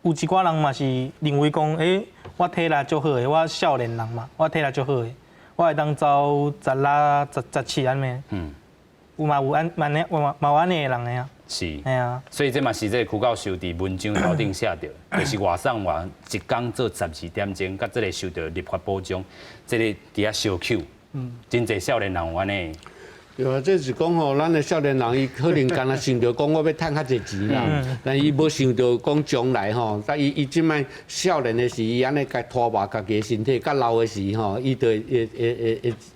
有一寡人嘛是认为讲，我体力足好的，我少年人嘛，我体力足好的，我会当走16、17安尼，有安尼的人的啊。是，哎呀，所以这嘛是这个区教授伫文章头顶写着，就是外送员一工做12点钟，甲这个受到立法保障，这个伫遐小扣。真侪少年人有安尼。对啊，这是讲吼，咱的少年人伊可能干那想着讲我要赚较侪钱啦，但伊无想到讲将来吼，但伊即摆少年的时，伊安尼家拖磨家己的身体，甲老的时吼，伊就会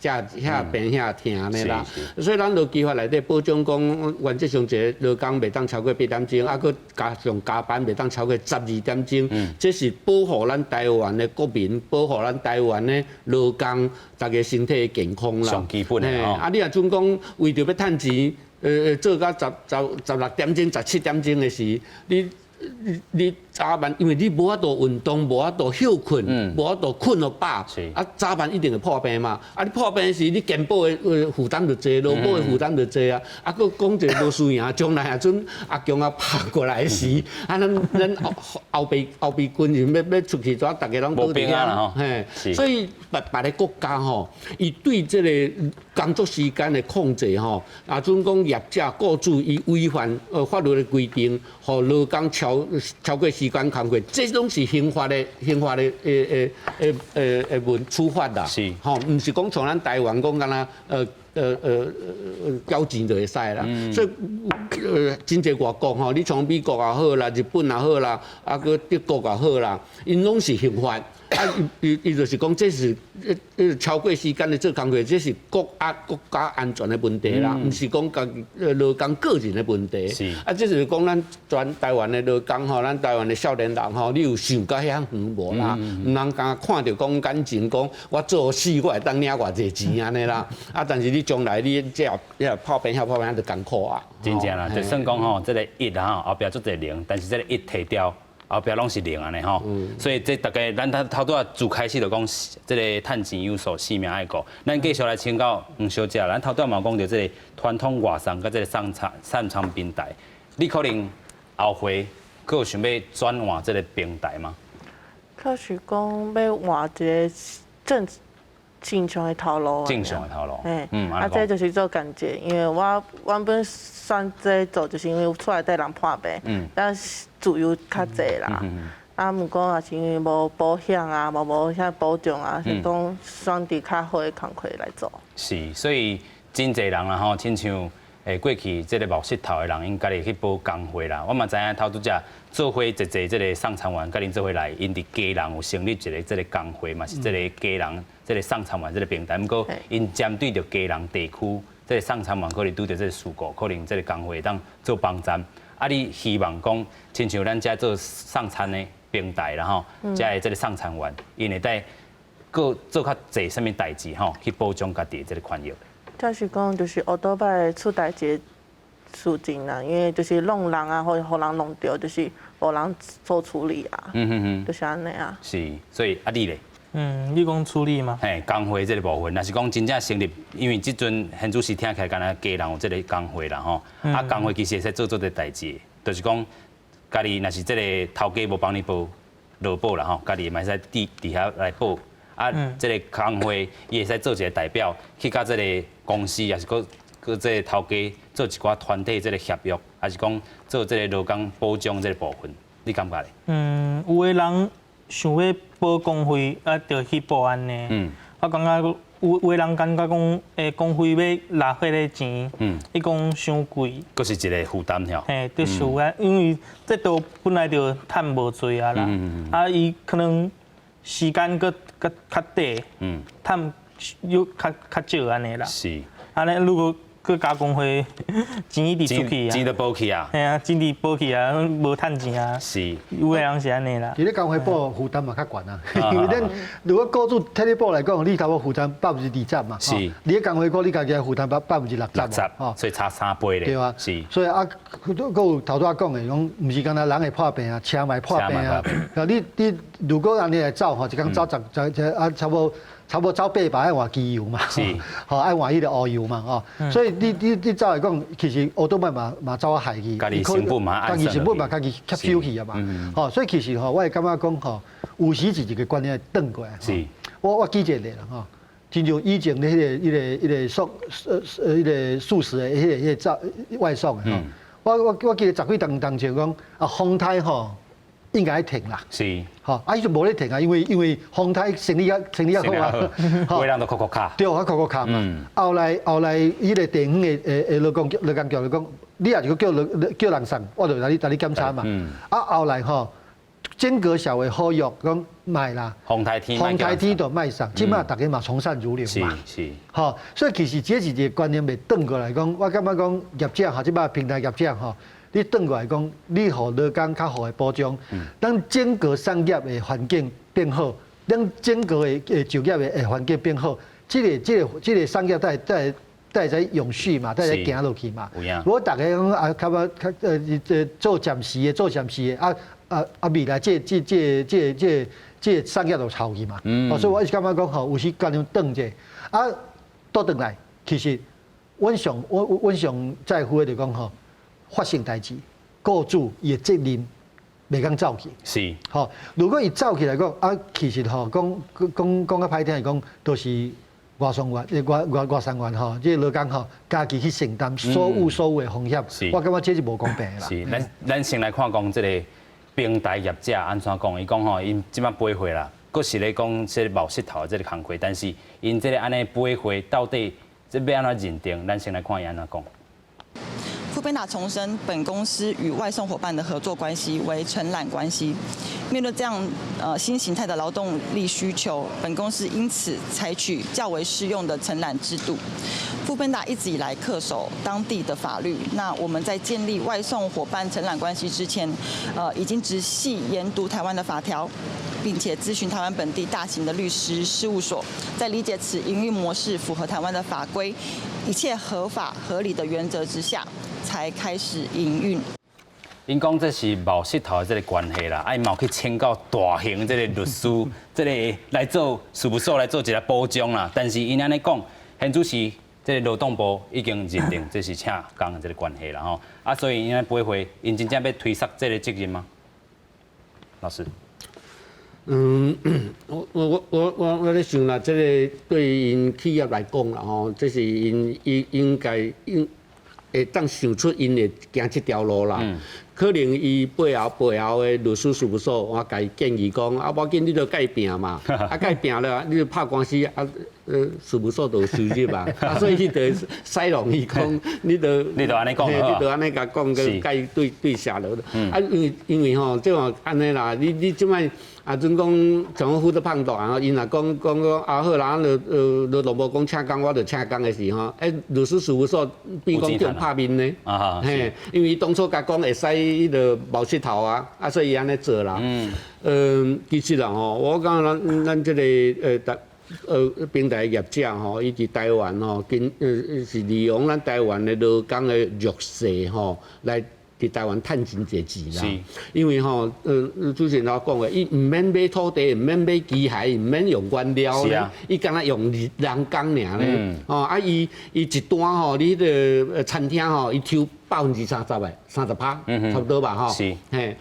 遐病遐疼安尼啦。所以咱劳基法内底保障讲，原则上一个劳工袂当超过8点钟，啊，佮加班袂当超过12点钟，这是保护咱台湾的国民，保护咱台湾的劳工，大家身体的健康啦。上基本的哦。啊，你若准讲为着要趁钱，做到16点钟、17点钟的时，你早晚因为你无法度运动，无法度休困，无法度困到饱，啊早晚一定会破病嘛。啊，你破病时，你健保的负担就济，劳保的负担就济啊。啊，佮讲一个无输赢，将来啊阵阿强啊拍过来时，啊咱后备军要出去抓，大家拢无兵啊嘿，所以别个国家吼，伊对这个工作时间的控制吼，啊准讲业者雇主伊违反法律的规定，互劳工超过时间工作，这拢是刑法的处罚啦。是，吼，唔是讲像咱台湾讲干那交钱就会使啦。所以真侪外国吼，你从美国也好啦，日本也好啦，啊个德国也好啦，因拢是刑法。啊，伊就是讲，这是超过时间的做工作，这是国家安全的问题啦，唔是讲家己劳工个人的问题。是啊，这就是讲咱全台湾的劳工吼，咱台湾的少年人吼，你有想到遐远无啦？唔通讲看到讲感情讲，我做死我会当领偌济钱安尼啦。啊，但是你将来你这泡病遐泡病就艰苦啊。真正啦，就算讲吼，这个1哈后壁做一0，但是这个1摕掉。后壁拢是0安尼吼，所以这大概咱头拄仔自开始就讲，这个趁钱有数，性命爱顾。咱继续来请教黄小姐，咱头拄仔嘛讲到这个传统外送甲这个上场平台，你可能后回佫有想要转换这个平台吗？可是讲要换一个正常的头路。正常的头路。啊，这就是做间接，因为我原本选这做，就是因为厝内底人破病，但自由较济啦。啊，毋过也是因为无保险啊，无遐保障啊，是讲选择较好的工课来做。是，所以真侪人啦吼，亲像过去这个木石头的人，因家己去报工会啦。我嘛知影头拄则做伙一这个送餐员，甲恁做伙来，因伫家人有成立一个这个工会嘛，是这个家人这个送餐员这个平台。毋过因针对着家人地区，这个送餐员可能拄着这个事故，可能这个工会当做帮站。啊，你希望讲，亲像咱遮做送餐的平台啦吼，遮的这个送餐员，因会带搁做较济啥物代志吼，去保障家己的这个权益。就是讲，就是乌多摆出代志事情啦，因为就是弄人啊，或者互人弄着，就是无人做处理啊，就是安尼啊。是，所以你咧？你讲处理嘛？嘿，工会这个部分，若是讲真正成立，因为即阵现主席听起来，敢若家人有这个工会啦吼，啊，工会其实会使做的代志，就是讲，家己若是这个头家无帮你报劳保啦吼，家己嘛使底下来报，啊，这个工会伊会使做一个代表，去甲这个公司，也是搁这个头家做一寡团体这个协约，还是讲做这个劳工保障这个部分，你感觉咧？有的人想要保工会，啊，就去报安尼。我感觉有的人感觉讲，工会要拿迄个钱，伊讲伤贵，佫是一个负担吼。就是有啊，因为这都本来就趁无多啊啦，啊，伊可能时间佫较短，趁又较少安尼啦。是。安尼如果佮加工会钱一直出去啊，钱都保去啊，嘿啊，钱直保去啊，无趁钱啊，是，有个人是安尼啦。其实工会保负担嘛较悬啊，因为咱如果雇主替你保来讲，你差不多负担20%嘛，是，你工会雇你家己负担60%嘛，所以差3倍咧，对啊，是，所以啊，佮有头拄仔讲的，讲毋是干那人会破病啊，车嘛会破病啊，你如果安尼来走吼，一工走差不多走800爱换机油嘛，吼爱换迄个乌油嘛，吼，所以你走来讲，其实乌多摆嘛走啊害去，家己成本嘛，家己成本嘛，家己吸收去啊嘛，吼，所以其实吼，我会感觉讲吼，有时是一个观念转过来，是，我举一个例啦吼，亲像以前的迄个素食的迄个外送的吼，我记得10几当前讲啊，丰泰吼。应该停啦。是。吼，啊，伊就无咧停啊，因为风台生理好啊，每人都扣卡。对，我扣卡嘛。后来，伊个地方的劳工局就讲，你也就叫人送，我就来你检查嘛。啊，后来吼，间隔小为好用，讲卖啦。红台梯都卖上，即马大家嘛从善如流嘛。是。吼，所以其实这是一个观念袂转过来讲，我感觉讲业者吼，即马平台业者吼。你转过来讲，你互劳工较好的保障，咱整个产业的环境变好，咱整个的就业的环境变好，这个产业带在永续嘛，带在行落去嘛。如果大家讲啊，做暂时的，未来这产业就臭去嘛。所以我一直感觉讲吼，有时间要转者，倒转来，其实阮上在乎的就讲吼。发生代志，雇主伊的责任袂讲走去。是。吼，如果伊走起来讲，其实吼讲较歹听来讲，都是外送员、外送员吼，即劳工吼，家己去承担所有的风险。我感觉这是无公平的啦。是，咱先来看讲即个平台业者安怎讲？伊讲吼，因即摆飞回啦，佫是咧讲即个冒失头即个工课，但是因即个安尼飞回到底这要安怎认定？咱先来看伊安怎讲。Foodpanda 重申，本公司与外送伙伴的合作关系为承揽关系。面对这样新形态的劳动力需求，本公司因此采取较为适用的承揽制度。Foodpanda 一直以来恪守当地的法律。那我们在建立外送伙伴承揽关系之前，已经仔细研读台湾的法条，并且咨询台湾本地大型的律师事务所，在理解此营运模式符合台湾的法规，一切合法合理的原则之下，才开始营运。因讲这是冒失头的这个关系啦，因嘛去请到大型这个律师，这个来做事务所来做一个保障啦。但是因安尼讲，现主是这个劳动部已经认定这是请工的这个关系啦吼，所以因安不会，因真正要推卸这个责任吗？老师？我咧想啦，这个对因企业来讲啦吼，这是因应该会当想出因会行这条路啦。可能伊背后的律师事务所，我甲伊建议讲，无紧你著甲伊拼嘛，甲伊拼了，你著拍官司事务所就有收入嘛，所以迄个塞容伊讲，你著安尼讲，你著安尼甲讲，甲伊对下落。因为吼，即种安尼啦，你即摆。阵讲像我负责胖大啊，因若讲好啦，劳动部讲请工，我就请工的时吼，律师事务所变讲叫拍面呢，嘿，因为当初甲讲会使迄个冒失头啊，所以伊安尼做啦。其实啦吼，我感觉咱这个平台业者吼，以及台湾吼，是利用咱台湾的劳工的弱势吼来。伫台湾趁真侪钱啦，因为吼，主持人头讲的，伊唔免买土地，唔免买机械，唔免用原料咧，伊干那用人工尔咧，伊一单吼，你迄个餐厅吼，伊抽30%的30%，差不多吧吼。是，嘿，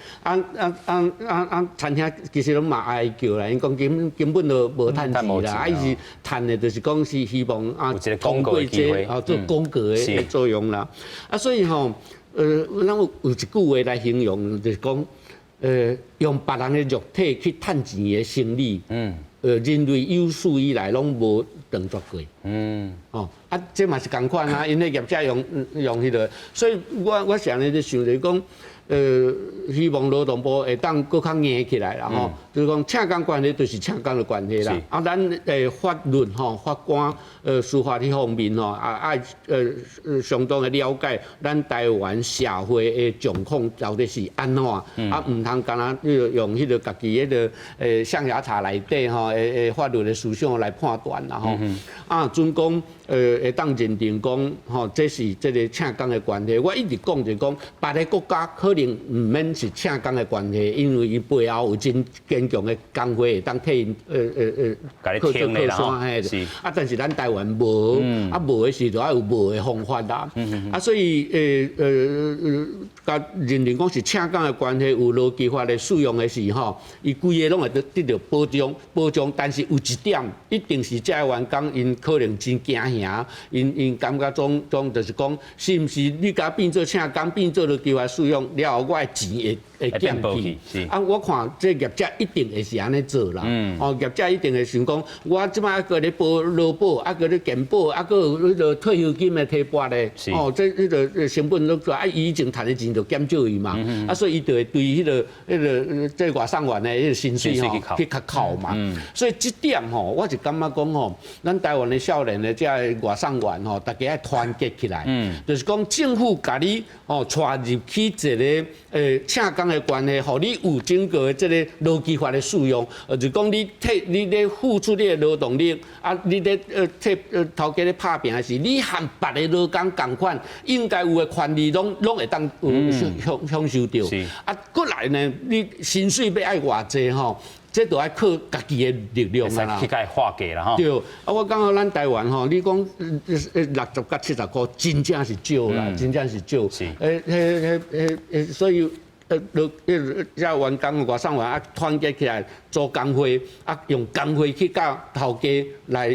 餐厅其实拢嘛哀叫啦，因讲根本就无趁钱啦，伊是趁的，就是讲是希望通过这做广告的作用啦，所以吼。咱有一句话来形容，就是讲，用别人的肉体去趁钱的生理，人类有史以来拢无断绝过。这嘛是同款啊，因为业者用迄个，所以我常咧咧想就是讲，希望劳动部会当搁较硬起来啦吼，就是讲请工关系就是请工的关系啦。咱法律吼，法官司法迄方面吼，爱相当的了解咱台湾社会的状况到底是安怎，唔通干那用迄个家己迄个象牙塔内底吼法律的思想来判断啦吼。准讲会当认定讲吼，这是这个请工的关系。我一直讲就讲，别个国家可能唔免是请工的关系，因为伊背后有真坚强的工会会当替因靠山嘿。但是咱台湾无，无的时就要有无的方法啦。所以甲认定讲是请工的关系有劳基法的适用的时吼，伊规个拢会得到保障，但是有一点一定是这员工因可能真惊吓，因感觉种就是讲，是毋是你甲变做请工变做劳基法适用了后，我的钱会减去。啊，我看这业者一定会是安尼做啦。哦，业者一定会想讲，我即摆个咧保劳保，啊个咧健保，啊个有迄个退休金的提拨咧。哦，这迄个成本都做，啊伊以前赚的钱就减少伊嘛。啊，所以伊就会对迄个这外送员的迄个薪水吼去较扣嘛。所以这点吼，我就感觉讲吼，咱台湾的少年的这外送员吼，大家要团结起来。就是讲政府甲你哦带入去一个请工的关系，互你有整个的这个劳基法的适用，就是讲你咧付出你的劳动力，啊，你咧替头家咧拍拼的是，你和别个劳工共款，应该有的权利拢会当享受到。啊，过来呢，你薪水要爱偌济吼？这都要靠家己的力量啦，去甲化价啦吼。对，啊，我感觉咱台湾吼，你讲60到70块，真正是少啦，真正是少。所以这员工外送员啊，团结起来做工会，啊，用工会去甲头家来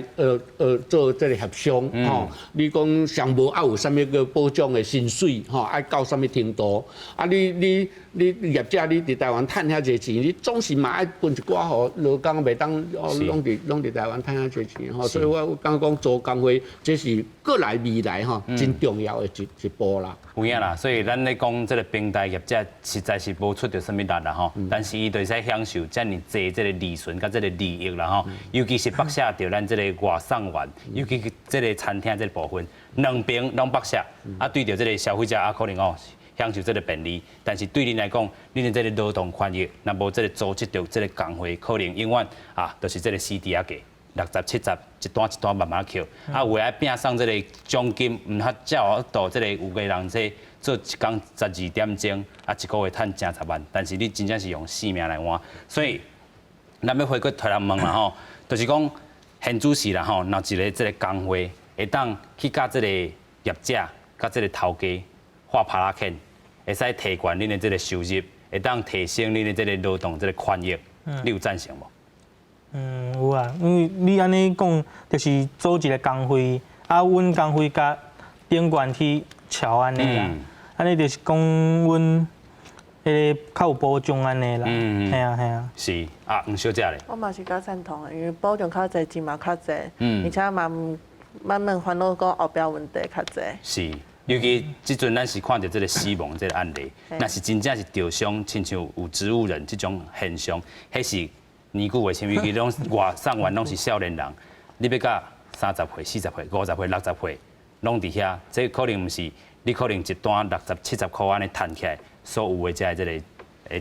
做这个协商吼。你讲上无啊有啥物个保障的薪水吼，爱到啥物程度？啊，你业者你伫台湾趁遐济钱，你总是嘛爱分一寡互劳工，袂当拢伫台湾趁遐济钱吼。所以我感觉讲做工会，这是过来未来吼真重要的一步啦。有影啦，所以咱咧讲这个平台业者实在是无出着什么力啦吼，但是伊就使享受遮尔济这个利润甲这个利益啦吼，尤其是剥削着咱这个外送员，尤其是这个餐厅这个部分，两边拢剥削，啊对着这个消费者啊可能哦享受这个便利，但是对恁来讲，恁的这个劳动权益，若无这个组织着这个工会，可能永远啊就是这个CD啊价。60、70一段慢慢扣，啊，为了拼上这个奖金，唔较照到这个有个人这做一工12点钟，啊，一个月赚正10万，但是你真正是用性命来换，所以咱要回过头来问啦吼，就是讲现主时啦吼，若一个这个工会会当去甲这个业者、甲这个头家画帕拉肯，会使提悬恁的这个收入，会当提升恁的这个劳动这个权益，你有赞成无？有啊，因为你安尼讲，就是组一个工会，啊，阮工会甲顶管去桥安尼啦，安尼就是讲阮迄个较有保障安尼啦，系啊。是啊，黄小姐咧。我嘛是较赞同的，因为保障较济，钱嘛较济，而且嘛慢慢烦恼讲后壁问题较济。是。尤其即阵咱是看到这个死亡这个案例，那是真正是吊伤，亲像有植物人这种现象，迄是。年久为深，尤其拢外送员拢是少年人，你要甲30岁、40岁、50岁、60岁，拢伫遐，这可能毋是你可能一单60、70块安尼赚起来所有的这个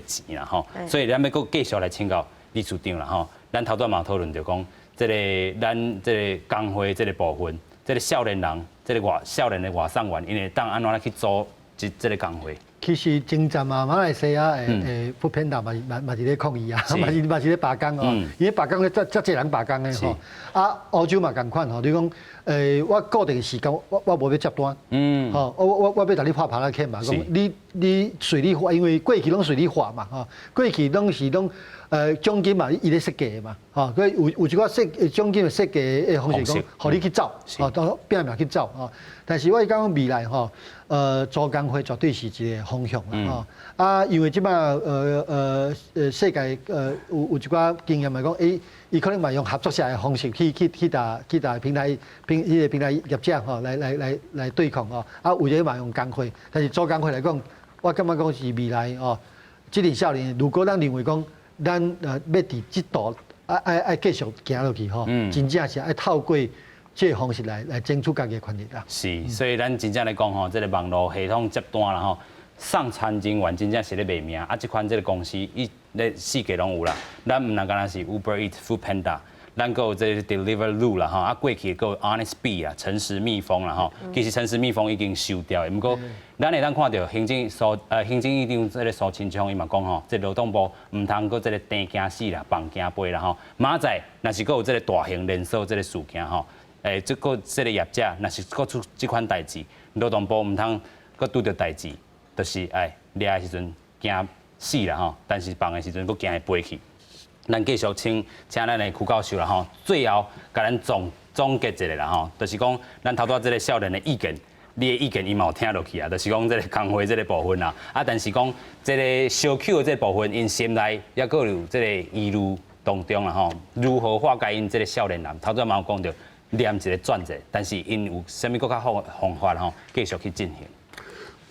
钱啦吼。所以咱要搁继续来请教理事长啦吼。咱头段嘛讨论着讲，这个咱这个工会这个部分，这个少年人，这个少年的外送员，因为当安怎来去组这个工会？其实前阵啊，马来西亚诶，Foodpanda 嘛是咧抗议啊，嘛是咧罢工哦。伊咧罢工咧，遮济人罢工咧吼。啊，欧洲嘛共款吼，你讲我固定时间我无要接单，吼，我要甲你拍拍拉欠嘛，讲你随你花，因为过去拢随你花嘛，吼，过去拢是拢奖金嘛，伊咧设计嘛，吼，所以有一寡奖金的设计的方式讲，互你去走，吼，到拼命去走吼。但是我讲未来吼，组工会绝对是一个方向啦吼。啊，因为即摆世界有一寡经验来讲，伊可能嘛用合作社的方式去打平台业者吼来对抗吼。啊，有些嘛用工会，但是组工会来讲，我感觉讲是未来哦，这类少年如果咱认为讲咱要伫这度爱继续行落去吼，真正是爱透过这个方式来争取家己的权利啦。是，所以咱真正来讲吼，这个网络系统接单啦吼，送餐人员真正是咧卖命。啊，这款这个公司伊咧四界拢有啦。咱唔能干那是 Uber Eats、Foodpanda， 咱个有这 Deliveroo 啦吼，啊过去个 Honest Bee 啊、诚实蜜蜂啦吼。其实诚实蜜蜂已经收掉的，不过咱会当看到行政院长这个苏清昌伊嘛讲吼，这劳动部唔通个这个订惊死啦、放惊飞啦吼。明仔若是个有这个大型连锁这个事件吼。这个业者，若是搁出这款代志，劳动部唔通搁拄着代志，就是掠的时阵惊死啦吼，但是放的时阵佫惊会飞去。咱继续请咱的曲教授啦吼，最后甲咱总结一下啦吼，就是讲咱头拄这个少年的意见。你的意见伊嘛有听落去啊，就是讲这个工会这个部分啦，但是讲这个小 Q 的这部分，因心内也佫有这个疑虑当中啦吼，如何化解因这个少年人？头拄嘛有讲到念一个转折，但是因有啥物佫较好方法吼，继续去进行。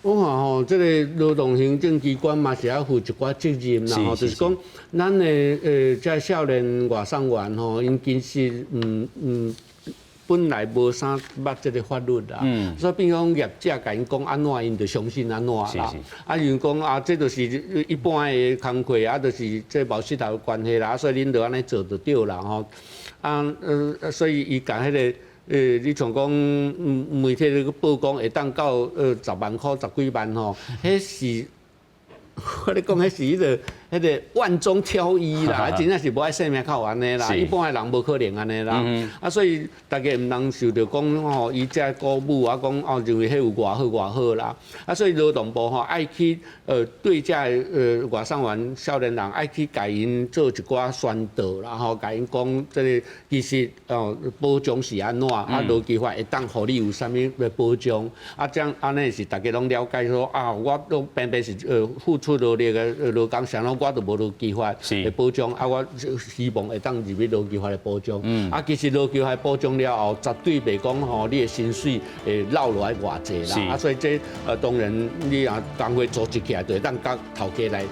我看吼，这个劳动行政机关嘛是要负一寡责任啦吼，就是讲咱的这少年外送员吼，因其实本来无啥捌这个法律啦，所以变讲业者甲因讲安怎，因就相信安怎啦。因讲这就是一般的工课就是这无失头关系啦，所以恁就安尼做就对啦吼。所以伊甲迄个你像讲媒体咧报讲会当到10万块、10几万吼，迄是我咧讲，迄是迄个万中挑一啦，真正是无爱性命靠安尼啦，一般的人无可能安尼啦。所以大家毋通受着讲吼，伊这鼓舞讲认为迄有偌好啦。所以劳动部吼爱去对这外送员少年人爱去甲因做一寡宣导啦，吼，甲因讲这个其实保障是安怎，劳基法会当互你有啥物的保障，这样安尼是大家拢了解说我都偏偏是付出劳力的劳工，想到我都无劳基法的保障，我希望会当入去劳基法的保障。其实劳基法保障了后，绝对袂讲吼你的薪水会落落来偌济啦。所以这当然你工会组织起来，就会当甲头家来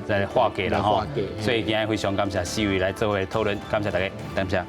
来化解啦吼。所以今日非常感谢4位来做伙讨论，感谢大家，感谢。